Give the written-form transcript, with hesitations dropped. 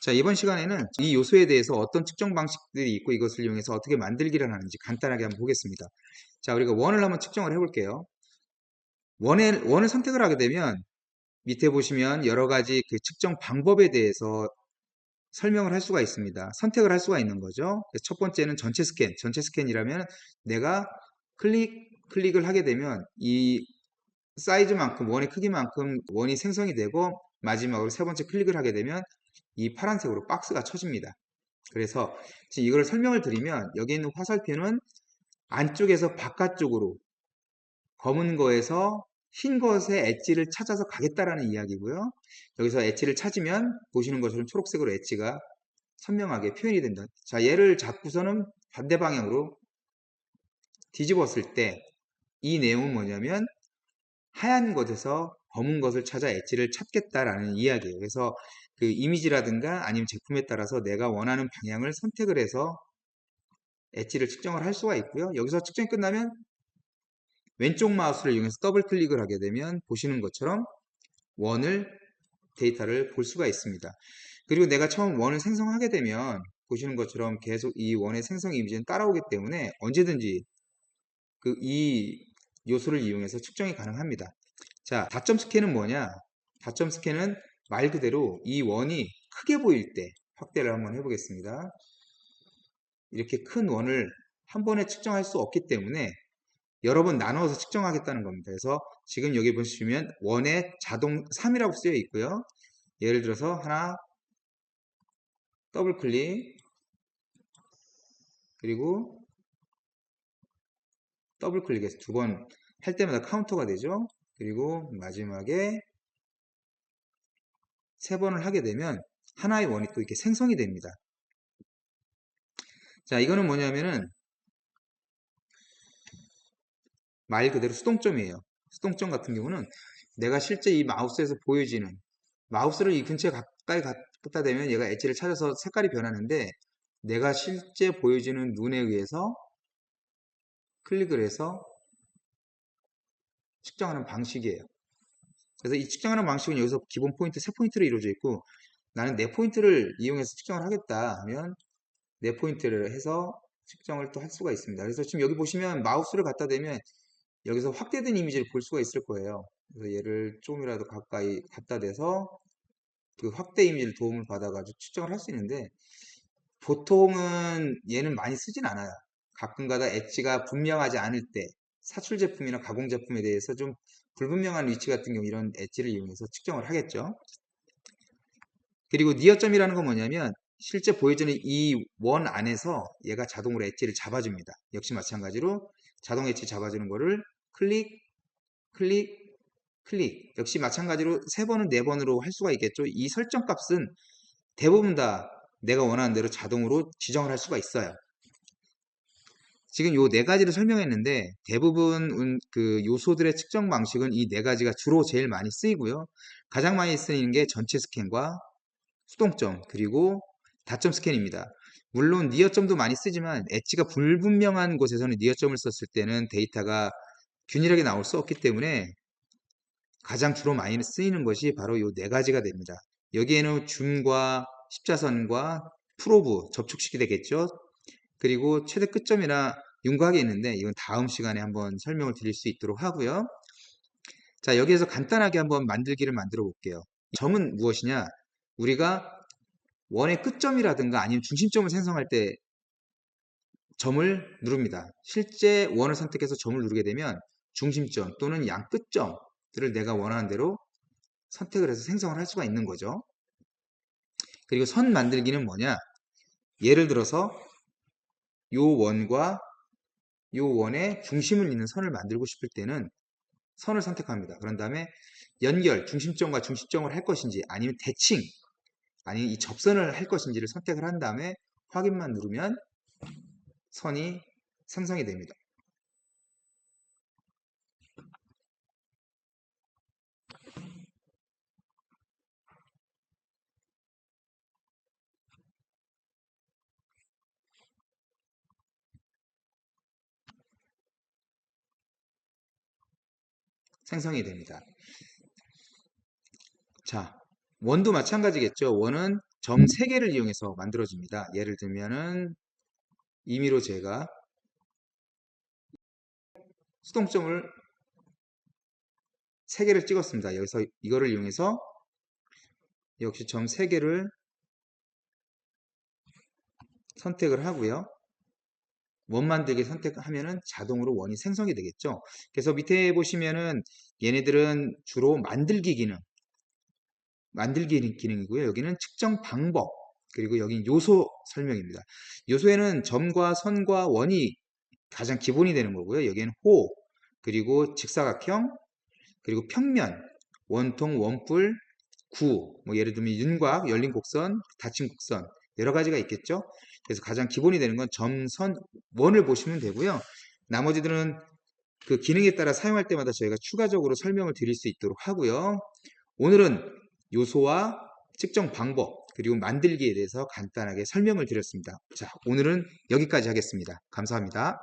자, 이번 시간에는 이 요소에 대해서 어떤 측정 방식들이 있고 이것을 이용해서 어떻게 만들기를 하는지 간단하게 한번 보겠습니다. 자, 우리가 원을 한번 측정을 해볼게요. 원을 선택을 하게 되면 밑에 보시면 여러 가지 그 측정 방법에 대해서 설명을 할 수가 있습니다. 선택을 할 수가 있는 거죠. 그래서 첫 번째는 전체 스캔. 전체 스캔이라면 내가 클릭을 하게 되면 이 사이즈만큼, 원의 크기만큼 원이 생성이 되고 마지막으로 세 번째 클릭을 하게 되면 이 파란색으로 박스가 쳐집니다. 그래서 지금 이걸 설명을 드리면 여기 있는 화살표는 안쪽에서 바깥쪽으로 검은 거에서 흰 것의 엣지를 찾아서 가겠다라는 이야기고요. 여기서 엣지를 찾으면 보시는 것처럼 초록색으로 엣지가 선명하게 표현이 된다. 자, 얘를 잡고서는 반대 방향으로 뒤집었을 때 이 내용은 뭐냐면 하얀 것에서 검은 것을 찾아 엣지를 찾겠다라는 이야기예요. 그래서 그 이미지라든가 아니면 제품에 따라서 내가 원하는 방향을 선택을 해서 엣지를 측정을 할 수가 있고요. 여기서 측정이 끝나면 왼쪽 마우스를 이용해서 더블 클릭을 하게 되면 보시는 것처럼 원을 데이터를 볼 수가 있습니다. 그리고 내가 처음 원을 생성하게 되면 보시는 것처럼 계속 이 원의 생성 이미지는 따라오기 때문에 언제든지 이 요소를 이용해서 측정이 가능합니다. 자, 다점 스캔은 뭐냐? 다점 스캔은 말 그대로 이 원이 크게 보일 때 확대를 한번 해보겠습니다. 이렇게 큰 원을 한 번에 측정할 수 없기 때문에 여러 번 나누어서 측정하겠다는 겁니다. 그래서 지금 여기 보시면 원에 자동 3이라고 쓰여 있고요. 예를 들어서 하나 더블 클릭 그리고 더블 클릭해서 두 번 할 때마다 카운터가 되죠. 그리고 마지막에 세 번을 하게 되면 하나의 원이 또 이렇게 생성이 됩니다. 자, 이거는 뭐냐면은 말 그대로 수동점이에요. 수동점 같은 경우는 내가 실제 이 마우스에서 보여지는 마우스를 이 근처에 가까이 갖다 대면 얘가 엣지를 찾아서 색깔이 변하는데 내가 실제 보여지는 눈에 의해서 클릭을 해서 측정하는 방식이에요. 그래서 이 측정하는 방식은 여기서 기본 포인트, 세 포인트로 이루어져 있고 나는 네 포인트를 이용해서 측정을 하겠다 하면 네 포인트를 해서 측정을 또 할 수가 있습니다. 그래서 지금 여기 보시면 마우스를 갖다 대면 여기서 확대된 이미지를 볼 수가 있을 거예요. 그래서 얘를 조금이라도 가까이 갖다 대서 그 확대 이미지를 도움을 받아가지고 측정을 할 수 있는데 보통은 얘는 많이 쓰진 않아요. 가끔가다 엣지가 분명하지 않을 때 사출 제품이나 가공 제품에 대해서 좀 불분명한 위치 같은 경우 이런 엣지를 이용해서 측정을 하겠죠. 그리고 니어점이라는 건 뭐냐면 실제 보여주는 이 원 안에서 얘가 자동으로 엣지를 잡아줍니다. 역시 마찬가지로 자동 엣지 잡아주는 거를 클릭, 클릭, 클릭. 역시 마찬가지로 세 번은 네 번으로 할 수가 있겠죠. 이 설정 값은 대부분 다 내가 원하는 대로 자동으로 지정을 할 수가 있어요. 지금 요 네 가지를 설명했는데 대부분 그 요소들의 측정 방식은 이 네 가지가 주로 제일 많이 쓰이고요. 가장 많이 쓰이는 게 전체 스캔과 수동점 그리고 다점 스캔입니다. 물론 니어점도 많이 쓰지만 엣지가 불분명한 곳에서는 니어점을 썼을 때는 데이터가 균일하게 나올 수 없기 때문에 가장 주로 많이 쓰이는 것이 바로 이 네 가지가 됩니다. 여기에는 줌과 십자선과 프로브 접촉식이 되겠죠. 그리고 최대 끝점이나 윤곽이 있는데 이건 다음 시간에 한번 설명을 드릴 수 있도록 하고요. 자, 여기에서 간단하게 한번 만들기를 만들어 볼게요. 점은 무엇이냐? 우리가 원의 끝점이라든가 아니면 중심점을 생성할 때 점을 누릅니다. 실제 원을 선택해서 점을 누르게 되면 중심점 또는 양 끝점들을 내가 원하는 대로 선택을 해서 생성을 할 수가 있는 거죠. 그리고 선 만들기는 뭐냐? 예를 들어서 요 원과 요 원의 중심을 잇는 선을 만들고 싶을 때는 선을 선택합니다. 그런 다음에 연결, 중심점과 중심점을 할 것인지 아니면 대칭, 아니면 이 접선을 할 것인지를 선택을 한 다음에 확인만 누르면 선이 생성이 됩니다. 생성이 됩니다. 자, 원도 마찬가지겠죠. 원은 점 3개를 이용해서 만들어집니다. 예를 들면은 임의로 제가 수동점을 3개를 찍었습니다. 여기서 이거를 이용해서 역시 점 3개를 선택을 하고요. 원 만들기 선택하면은 자동으로 원이 생성이 되겠죠. 그래서 밑에 보시면은 얘네들은 주로 만들기 기능이고요. 여기는 측정 방법, 그리고 여기 요소 설명입니다. 요소에는 점과 선과 원이 가장 기본이 되는 거고요. 여기는 호, 그리고 직사각형, 그리고 평면, 원통, 원뿔, 구, 뭐 예를 들면 윤곽, 열린 곡선, 닫힌 곡선, 여러 가지가 있겠죠. 그래서 가장 기본이 되는 건 점, 선, 원을 보시면 되고요. 나머지들은 그 기능에 따라 사용할 때마다 저희가 추가적으로 설명을 드릴 수 있도록 하고요. 오늘은 요소와 측정 방법, 그리고 만들기에 대해서 간단하게 설명을 드렸습니다. 자, 오늘은 여기까지 하겠습니다. 감사합니다.